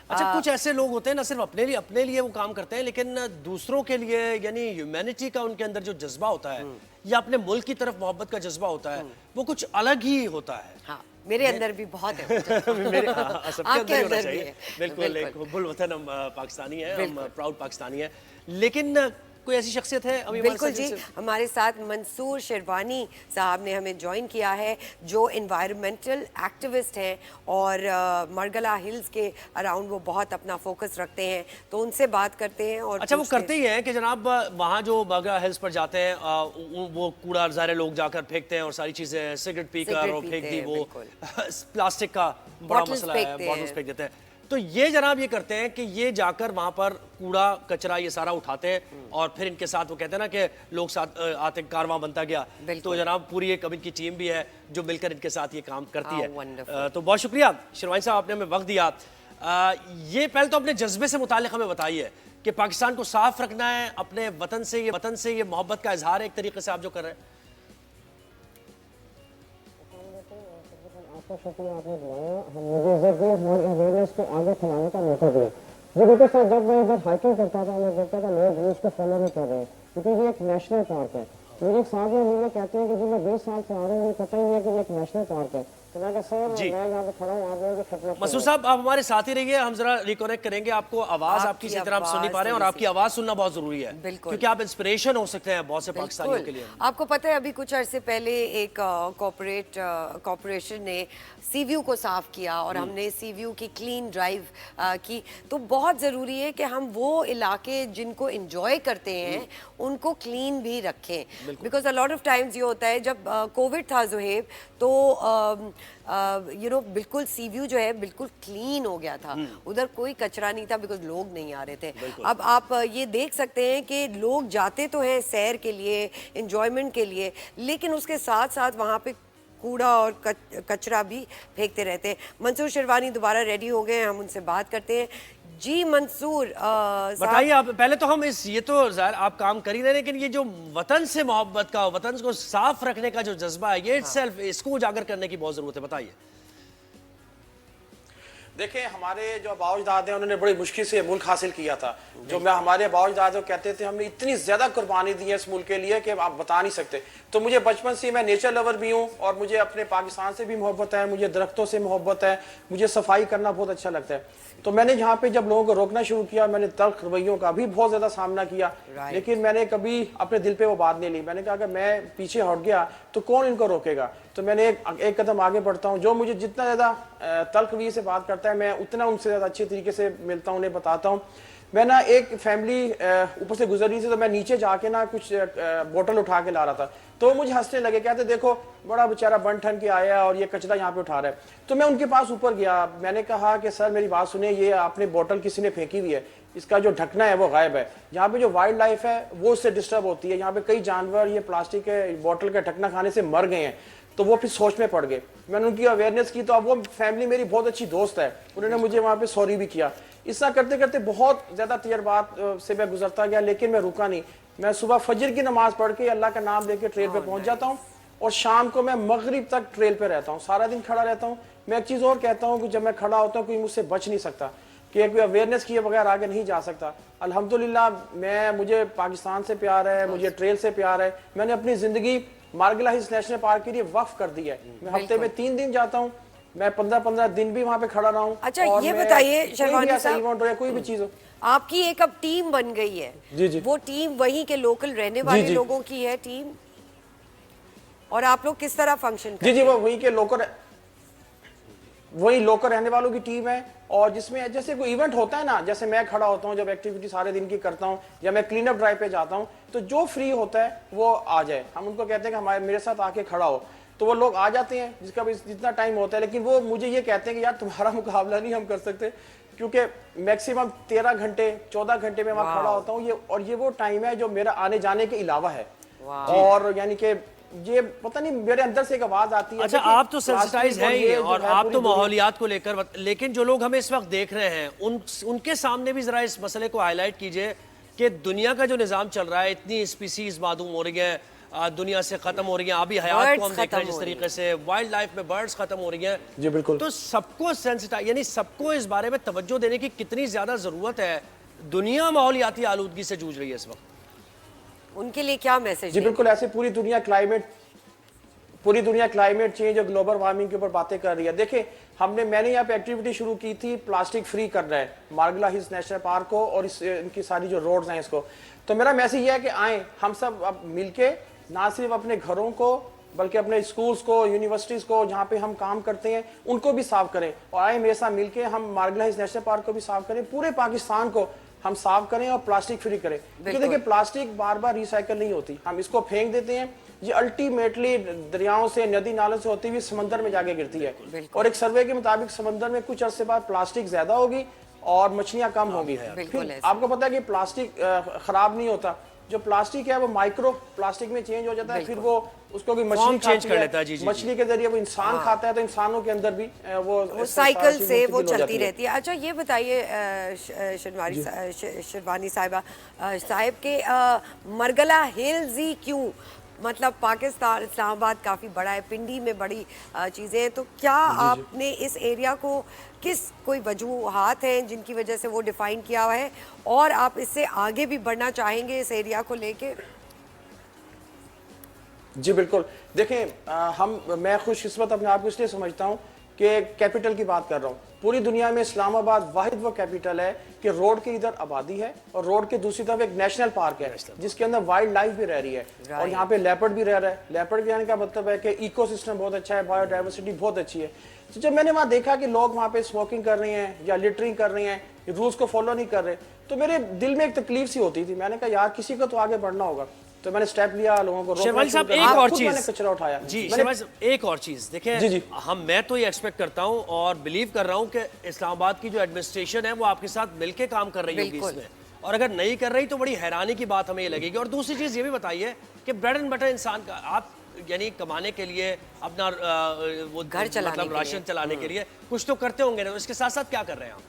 اچھا کچھ ایسے لوگ ہوتے ہیں نہ صرف اپنے لیے وہ کام کرتے ہیں لیکن دوسروں کے لیے یعنی ہیومینٹی کا ان کے اندر جو جذبہ ہوتا ہے یا اپنے ملک کی طرف محبت کا جذبہ ہوتا ہے وہ کچھ الگ ہی ہوتا ہے. ہاں میرے اندر بھی بہت ہے. سب کے اندر ہونا چاہیے. بالکل ایک حب الوطن ہم پاکستانی ہیں, ہم پراؤڈ پاکستانی ہیں. لیکن کوئی ایسی شخصیت ہے ابھی بالکل جی ہمارے ساتھ منصور شیروانی صاحب نے ہمیں جوائن کیا ہے جو انوائرمنٹل ایکٹیوسٹ ہیں اور مرگلا ہلز کے اراؤنڈ وہ بہت اپنا فوکس رکھتے ہیں, تو ان سے بات کرتے ہیں. اور اچھا وہ کرتے ہی ہیں کہ جناب وہاں جو مرگلا ہلز پر جاتے ہیں وہ کوڑا ظاہر لوگ جا کر پھینکتے ہیں اور ساری چیزیں سگریٹ پی کر اور پھینک دی, وہ پلاسٹک کا بڑا مسئلہ ہے, بوٹلز پھینک دیتے ہیں. تو یہ جناب یہ کرتے ہیں کہ یہ جا کر وہاں پر کوڑا کچرا یہ سارا اٹھاتے ہیں اور پھر ان کے ساتھ وہ کہتے ہیں نا کہ لوگ ساتھ آتے کارواں بنتا گیا, تو جناب پوری ایک ان کی ٹیم بھی ہے جو مل کر ان کے ساتھ یہ کام کرتی ہے. تو بہت شکریہ شیروانی صاحب آپ نے ہمیں وقت دیا. یہ پہلے تو اپنے جذبے سے متعلق ہمیں بتائیے کہ پاکستان کو صاف رکھنا ہے, اپنے وطن سے یہ محبت کا اظہار ایک طریقے سے آپ جو کر رہے ہیں. شکریہ آپ نے بلایا, مجھے عزت دی, ہماری اویئرنیس کو آگے پھیلانے کا موقع دیا. یہ دیکھو سر جب میں ادھر ہائکنگ کرتا تھا میں دیکھتا تھا لوگ روز کو فالو نہیں کر رہے کیونکہ یہ ایک نیشنل پارک ہے. میرے ایک صاحب مجھے کہتے ہیں کہ جب میں 20 سال سے آ رہا ہوں مجھے پتہ ہی نہیں ہے کہ یہ ایک نیشنل پارک ہے. مسعود صاحب آپ ہمارے ساتھ ہی رہیے, ہم ذرا ریکونیکٹ کریں گے آپ کو. آواز آپ کی اسی طرح ہم سن نہیں پا رہے ہیں اور آپ کی آواز سننا بہت ضروری ہے کیونکہ آپ انسپریشن ہو سکتے ہیں بہت سے پاکستانیوں کے لیے. آپ کو پتہ ہے ابھی کچھ عرصے پہلے ایک کارپوریشن نے سی ویو کو صاف کیا اور ہم نے سی ویو کی کلین ڈرائیو کی. تو بہت ضروری ہے کہ ہم وہ علاقے جن کو انجوائے کرتے ہیں ان کو کلین بھی رکھیں, because a lot of Times یہ ہوتا ہے جب کووڈ تھا زہیب تو بالکل سی ویو جو ہے بالکل کلین ہو گیا تھا, ادھر کوئی کچرا نہیں تھا بیکاز لوگ نہیں آ رہے تھے. اب آپ یہ دیکھ سکتے ہیں کہ لوگ جاتے تو ہیں سیر کے لیے, انجوائمنٹ کے لیے, لیکن اس کے ساتھ ساتھ وہاں پہ کوڑا اور کچرا بھی پھینکتے رہتے ہیں. منصور شیروانی دوبارہ ریڈی ہو گئے ہیں, ہم ان سے بات کرتے ہیں. جی منصور بتائیے آپ پہلے تو ہم یہ تو ظاہر آپ کام کر ہی رہے ہیں لیکن یہ جو وطن سے محبت کا, وطن کو صاف رکھنے کا جو جذبہ ہے یہ سیلف اس کو اجاگر کرنے کی بہت ضرورت ہے. بتائیے. دیکھیں ہمارے جو آباء و اجداد ہیں انہوں نے بڑی مشکل سے ملک حاصل کیا تھا. جو میں ہمارے آباء و اجداد کہتے تھے ہم نے اتنی زیادہ قربانی دی ہے اس ملک کے لیے کہ آپ بتا نہیں سکتے. تو مجھے بچپن سے میں نیچر لور بھی ہوں اور مجھے اپنے پاکستان سے بھی محبت ہے, مجھے درختوں سے محبت ہے, مجھے صفائی کرنا بہت اچھا لگتا ہے. تو میں نے یہاں پہ جب لوگوں کو روکنا شروع کیا میں نے تلخ رویوں کا بھی بہت زیادہ سامنا کیا, لیکن میں نے کبھی اپنے دل پہ وہ بات نہیں لی. میں نے کہا کہ میں پیچھے ہٹ گیا تو کون ان کو روکے گا. تو میں نے ایک قدم آگے بڑھتا ہوں. جو مجھے جتنا زیادہ تلخ رویے سے بات کرتا ہے میں اتنا ان سے زیادہ اچھے طریقے سے ملتا ہوں, انہیں بتاتا ہوں. میں نا ایک فیملی اوپر سے گزر رہی تھی تو میں نیچے جا کے نا کچھ بوٹل اٹھا کے لا رہا تھا, تو مجھے ہنسنے لگے, کہتے دیکھو بڑا بیچارہ بن ٹھن کے آیا اور یہ کچرا یہاں پہ اٹھا رہا ہے. تو میں ان کے پاس اوپر گیا, میں نے کہا کہ سر میری بات سنیں, یہ آپ نے بوٹل کسی نے پھینکی ہوئی ہے, اس کا جو ڈھکنا ہے وہ غائب ہے. یہاں پہ جو وائلڈ لائف ہے وہ اس سے ڈسٹرب ہوتی ہے. یہاں پہ کئی جانور یہ پلاسٹک کے بوٹل کا ڈھکنا کھانے سے مر گئے ہیں. تو وہ پھر سوچ میں پڑ گئے. میں نے ان کی اویئرنیس کی تو اب وہ فیملی میری بہت اچھی دوست ہے, انہوں نے مجھے وہاں پہ سوری بھی کیا. اس طرح کرتے کرتے بہت زیادہ تجربات سے میں گزرتا گیا, لیکن میں رکا نہیں. میں صبح فجر کی نماز پڑھ کے اللہ کا نام لے کے ٹریل پہ پہنچ جاتا ہوں اور شام کو میں مغرب تک ٹریل پہ رہتا ہوں, سارا دن کھڑا رہتا ہوں. میں ایک چیز اور کہتا ہوں کہ جب میں کھڑا ہوتا ہوں کوئی مجھ سے بچ نہیں سکتا, کہ کوئی اویئرنیس کیے بغیر آگے نہیں جا سکتا. الحمدللہ مجھے پاکستان سے پیار ہے, مجھے ٹریل سے پیار ہے. میں نے اپنی زندگی مارگلا ہلز نیشنل پارک کے لیے وقف کر دی ہے. میں ہفتے میں 3 دن جاتا ہوں, میں 15 دن بھی وہاں پہ کھڑا رہا ہوں. اچھا یہ بتائیے شیروانی صاحب, کوئی بھی چیز ہو آپ کی ایک اب ٹیم بن گئی ہے, وہ ٹیم وہیں کے لوکل رہنے والے لوگوں کی ہے ٹیم, اور آپ لوگ کس طرح فنکشن کرتے ہیں؟ جی وہ وہی لوکل رہنے والوں کی ٹیم ہے. اور جس میں جیسے کوئی ایونٹ ہوتا ہے نا, جیسے میں کھڑا ہوتا ہوں جب ایکٹیویٹی سارے دن کی کرتا ہوں یا میں کلین اپ ڈرائیو پہ جاتا ہوں, تو جو فری ہوتا ہے وہ آ جائے. ہم ان کو کہتے ہیں کہ میرے ساتھ آ کے کھڑا ہو, تو وہ لوگ آ جاتے ہیں جس کا بھی جتنا ٹائم ہوتا ہے. لیکن وہ مجھے یہ کہتے ہیں کہ یار تمہارا مقابلہ نہیں ہم کر سکتے, کیونکہ میکسیمم 13 گھنٹے 14 گھنٹے میں وہاں کھڑا ہوتا ہوں. اور یہ وہ ٹائم ہے جو میرا آنے جانے کے علاوہ ہے. اور یعنی کہ یہ پتہ نہیں میرے اندر سے ایک آواز آتی ہے. اچھا آپ تو سینسٹائز ہیں ہی اور آپ تو ماحولیات کو لے کر, لیکن جو لوگ ہمیں اس وقت دیکھ رہے ہیں ان کے سامنے بھی ذرا اس مسئلے کو ہائی لائٹ کیجئے کہ دنیا کا جو نظام چل رہا ہے, اتنی اسپیسیز معدوم ہو رہی ہیں, दुनिया से खत्म हो रही हैं, आबी हयात को हम देख रहे हैं जिस तरीके से, वाइल्ड लाइफ में बर्ड्स खत्म हो रही हैं। जी बिल्कुल। तो सबको सेंसिटाइज, यानी सबको इस बारे में तवज्जो देने की कितनी ज्यादा जरूरत है। दुनिया माहौलियाती आलूदगी से जूझ रही है इस वक्त, उनके लिए क्या मैसेज? जी बिल्कुल, ऐसे पूरी दुनिया क्लाइमेट चेंज और ग्लोबल वार्मिंग के ऊपर बातें कर रही है। देखिए मैंने यहाँ पे एक्टिविटी शुरू की थी, प्लास्टिक फ्री करना है मार्गला हिल्स नेशनल पार्क को और इनकी सारी जो रोड्स हैं इसको। तो मेरा मैसेज ये है कि आए हम सब अब मिलके ना सिर्फ अपने घरों को बल्कि अपने स्कूल्स को, यूनिवर्सिटीज को जहाँ पे हम काम करते हैं उनको भी साफ करें, और आए मेरे साथ मिलके हम मार्गला हिल्स नेशनल पार्क को भी साफ करें, पूरे पाकिस्तान को हम साफ करें और प्लास्टिक फ्री करें। क्योंकि देखिए प्लास्टिक बार बार रिसाइकल नहीं होती, हम इसको फेंक देते हैं, ये अल्टीमेटली दरियाओं से, नदी नालों से होती हुई समंदर में जाके गिरती है। और एक सर्वे के मुताबिक समंदर में कुछ अरसे बाद प्लास्टिक ज्यादा होगी और मछलियां कम होगी। फिर आपको पता है कि प्लास्टिक खराब नहीं होता, जो प्लास्टिक है वो माइक्रो प्लास्टिक में चेंज हो जाता है, फिर वो उसको भी मछली चेंज कर लेता है। मछली के जरिए वो इंसान खाता है, तो इंसानों के अंदर भी वो साइकिल से वो चलती रहती है। अच्छा ये बताइए शिरवानी साहिबा साहिब के मरगला हिल्स ही क्यों, मतलब पाकिस्तान इस्लामाबाद काफ़ी बड़ा है, पिंडी में बड़ी चीज़ें हैं, तो क्या आपने इस एरिया को कोई वजूहात हैं जिनकी वजह से वो डिफाइन किया हुआ है, और आप इससे आगे भी बढ़ना चाहेंगे इस एरिया को लेके? जी बिल्कुल, देखें मैं खुशकिस्मत अपने आप को इसलिए समझता हूँ कि कैपिटल की बात कर रहा हूँ। पूरी दुनिया में इस्लामाबाद वाहिद वो कैपिटल है कि रोड के इधर आबादी है और रोड के दूसरी तरफ एक नेशनल पार्क है जिसके अंदर वाइल्ड लाइफ भी रह रही है, और यहाँ पे लेपर्ड भी रह रहा है। लेपर्ड भी आने का मतलब है कि इकोसिस्टम बहुत अच्छा है, बायोडाइवर्सिटी बहुत अच्छी है। तो जब मैंने वहाँ देखा कि लोग वहाँ पे स्मोकिंग कर रहे हैं या लिटरिंग कर रहे हैं, रूल्स को फॉलो नहीं कर रहे, तो मेरे दिल में एक तकलीफ सी होती थी। मैंने कहा यार किसी को तो आगे बढ़ना होगा, तो मैंने स्टेप लिया, लोगों को शेरवानी साहब एक और चीज, मैंने कचरा उठाया। जी शेरवानी साहब एक और चीज देखिए, मैं तो ये एक्सपेक्ट करता हूँ और बिलीव कर रहा हूँ कि इस्लामाबाद की जो एडमिनिस्ट्रेशन है वो आपके साथ मिलके काम कर रही होगी इसमें, और अगर नहीं कर रही तो बड़ी हैरानी की बात हमें ये लगेगी। और दूसरी चीज ये भी बताइए कि ब्रेड एंड बटर इंसान का, आप यानी कमाने के लिए अपना वो घर चलाने मतलब राशन चलाने के लिए कुछ तो करते होंगे ना, इसके साथ साथ क्या कर रहे हैं आप?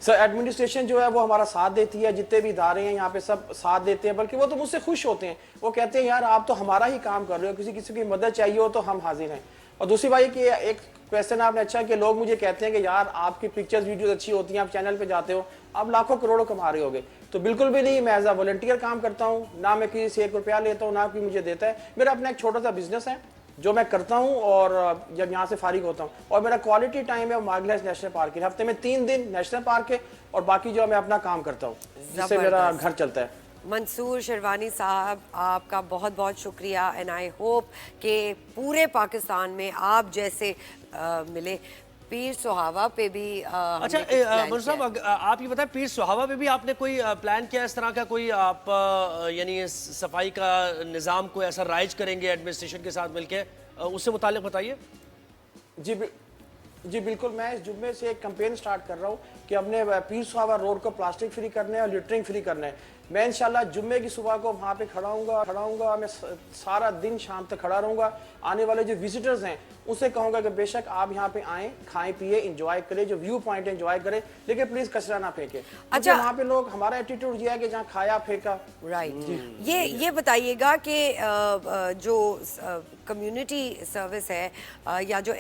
सर एडमिनिस्ट्रेशन जो है वो हमारा साथ देती है, जितने भी इदारे हैं यहाँ पे सब साथ देते हैं, बल्कि वो तो मुझसे खुश होते हैं, वो कहते हैं यार आप तो हमारा ही काम कर रहे हो, किसी की मदद चाहिए हो तो हम हाजिर हैं। और दूसरी बात कि एक क्वेश्चन आपने अच्छा कि लोग मुझे कहते हैं कि यार आपकी पिक्चर्स वीडियोस अच्छी होती हैं, आप चैनल पे जाते हो, आप लाखों करोड़ों कमा रहे होगे। तो बिल्कुल भी नहीं, मैं एज अ वॉलंटियर काम करता हूँ, ना मैं किसी से 1 रुपया लेता हूँ, ना कोई मुझे देता है। मेरा अपना एक छोटा सा बिजनेस है जो मैं करता हूँ, और जब यहाँ से फारिग होता हूँ, और मेरा क्वालिटी टाइम है मार्गला हिल्स नेशनल पार्क है, हफ्ते में 3 दिन नेशनल पार्क है, और बाकी जो मैं अपना काम करता हूँ जिससे मेरा घर चलता है। मंसूर शिरवानी साहब आपका बहुत बहुत शुक्रिया, एंड आई होप कि पूरे पाकिस्तान में आप जैसे मिले। पीर सुहावा पे भी अच्छा मंसूर साहब आप ये बताएं, पीर सुहावा पे भी आपने कोई प्लान किया इस तरह का, कोई आप यानी सफाई का निज़ाम को ऐसा राइज करेंगे एडमिनिस्ट्रेशन के साथ मिलके, उससे मुताल्लिक बताइए। जी बिल्कुल, मैं इस जुम्मे से एक कैंपेन स्टार्ट कर रहा हूँ कि अपने पीर सुहावा रोड को प्लास्टिक फ्री करना है और लिटरिंग फ्री करना है। मैं इंशाल्लाह जुम्मे की सुबह को वहाँ पे खड़ा हूँगा, मैं सारा दिन शाम तक खड़ा रहूँगा। आने वाले जो विजिटर्स हैं उसे कहूँगा कि बेशक आप यहाँ पे आएँ, खाएं पिए, इंजॉय करें, जो व्यू पॉइंट है इंजॉय करें, लेकिन प्लीज कचरा ना फेंके। अच्छा, वहाँ पे लोग, हमारा एटीट्यूड ये है कि जहाँ खाया फेंका। राइट, ये बताइएगा कि जो कम्युनिटी सर्विस है या जो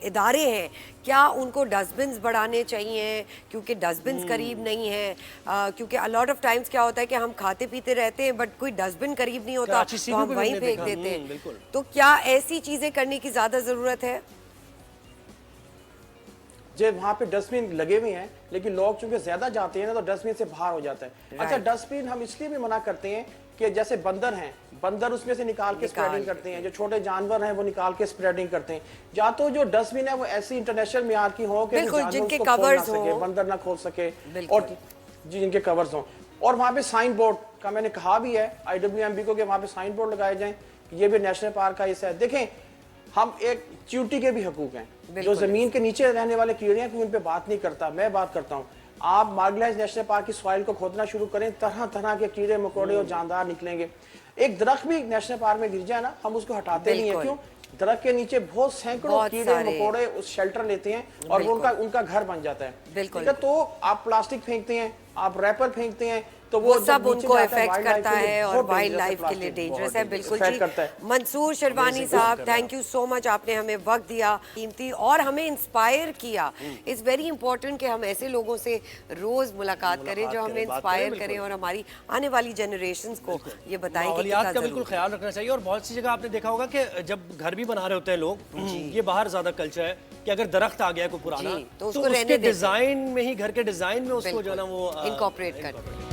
इदारे हैं, क्या उनको डस्टबिन्स बढ़ाने चाहिए, क्योंकि डस्टबिन्स करीब नहीं है, क्योंकि अ लॉट ऑफ टाइम्स क्या होता है कि हम खाते पीते रहते हैं बट कोई डस्टबिन करीब नहीं होता तो हम वहीं फेंक देते हैं। तो क्या ऐसी चीजें करने की ज्यादा जरूरत है? जो वहाँ पे डस्टबिन लगे हुए हैं, लेकिन लोग चूंकि ज्यादा जाते हैं ना तो डस्टबिन से बाहर हो जाता है। अच्छा, डस्टबिन हम इसलिए भी मना करते हैं कि जैसे बंदर हैं, बंदर उसमें से निकाल के स्प्रेडिंग करते हैं, जो छोटे जानवर हैं वो निकाल के स्प्रेडिंग करते हैं। या तो जो डस्टबिन है वो ऐसी इंटरनेशनल मियार की हो कि जिनके कवर्स हो, बंदर ना खोल सके, और जिनके कवर्स हो। और वहाँ पे साइन बोर्ड का मैंने कहा भी है IWMB को कि वहाँ पे साइन बोर्ड लगाए जाएं, ये भी नेशनल पार्क का हिस्सा है। देखें, हम एक च्यूटी के भी हकूक हैं, जो जमीन के नीचे रहने वाले कीड़े हैं, कोई उन पे बात नहीं करता, मैं बात करता हूँ। आप मार्गला हिल्स नेशनल पार्क की सॉइल को खोदना शुरू करें, तरह तरह के कीड़े मकोड़े और जानदार निकलेंगे। एक दरख्त भी नेशनल पार्क में गिर जाए ना, हम उसको हटाते नहीं है। क्यों? दरख्त के नीचे बहुत सैकड़ों कीड़े मकोड़े उस शेल्टर लेते हैं और वो उनका घर बन जाता है। ठीक है, तो आप प्लास्टिक फेंकते हैं, आप रैपर फेंकते हैं, तो वो जब सब नीचे उनको जाता है, इफेक्ट wildlife करता के लिए है और बहुत वाइल्ड dangerous लाइफ के लिए plastic, डेंजरस बहुत है। dangerous, बिल्कुल affect जी। करता है। मंसूर शेरवानी साहब, थैंक यू सो मच, आपने हमें वक्त दिया कीमती और हमें इंस्पायर किया। इट्स वेरी इंपॉर्टेंट कि हम ऐसे लोगों से रोज मुलाकात करें जो हमें बात इंस्पायर करें, करें और हमारी आने वाली जनरेशंस को ये बताएं कि माहौलियात कितना का बिल्कुल जरूरी ख्याल रखना चाहिए। और बहुत सी जगह आपने देखा होगा कि जब घर भी बना रहे होते हैं लोग, ये बाहर ज्यादा कल्चर है कि अगर दरख्त आ गया है कोई पुराना, जी, तो तो उसको रहने उसके देते हैं। डिजाइन में ही, घर के डिजाइन में उसको जो है ना वो इंकॉर्पोरेट कर incorporate